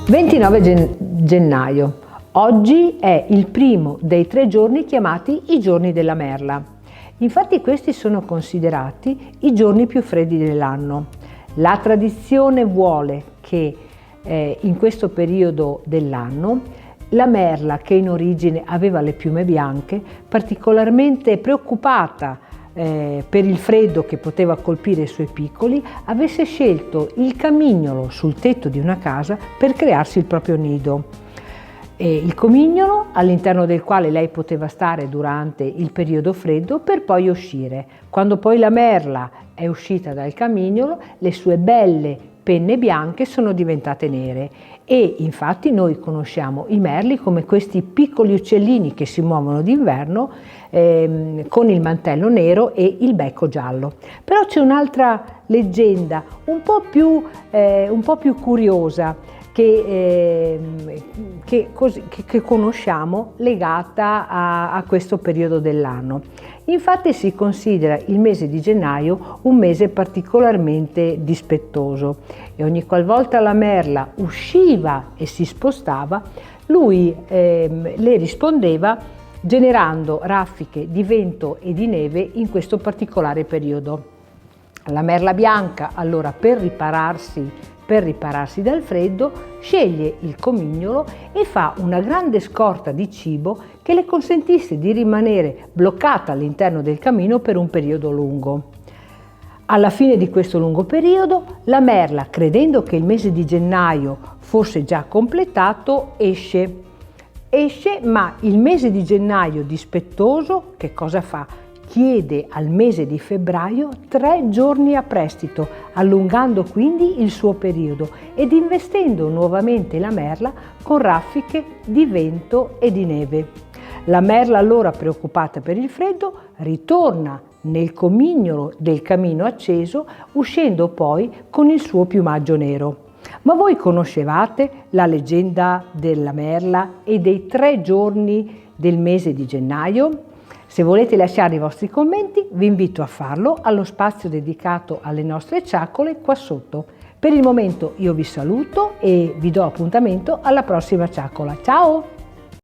29 gennaio. Oggi è il primo dei 3 giorni chiamati i giorni della merla. Infatti questi sono considerati i giorni più freddi dell'anno. La tradizione vuole che in questo periodo dell'anno la merla, che in origine aveva le piume bianche, particolarmente preoccupata per il freddo che poteva colpire i suoi piccoli, avesse scelto il camignolo sul tetto di una casa per crearsi il proprio nido. Il comignolo all'interno del quale lei poteva stare durante il periodo freddo per poi uscire. Quando poi la merla è uscita dal camignolo, le sue belle penne bianche sono diventate nere e infatti noi conosciamo i merli come questi piccoli uccellini che si muovono d'inverno con il mantello nero e il becco giallo. Però c'è un'altra leggenda un po' più curiosa che conosciamo, legata a questo periodo dell'anno. Infatti si considera il mese di gennaio un mese particolarmente dispettoso e ogni qualvolta la merla usciva e si spostava, lui le rispondeva generando raffiche di vento e di neve in questo particolare periodo. La merla bianca allora per ripararsi dal freddo, sceglie il comignolo e fa una grande scorta di cibo che le consentisse di rimanere bloccata all'interno del camino per un periodo lungo. Alla fine di questo lungo periodo, la merla, credendo che il mese di gennaio fosse già completato, esce, ma il mese di gennaio dispettoso che cosa fa? Chiede al mese di febbraio 3 giorni a prestito, allungando quindi il suo periodo ed investendo nuovamente la merla con raffiche di vento e di neve. La merla allora, preoccupata per il freddo, ritorna nel comignolo del camino acceso, uscendo poi con il suo piumaggio nero. Ma voi conoscevate la leggenda della merla e dei 3 giorni del mese di gennaio? Se volete lasciare i vostri commenti, vi invito a farlo allo spazio dedicato alle nostre ciacole qua sotto. Per il momento io vi saluto e vi do appuntamento alla prossima ciacola. Ciao!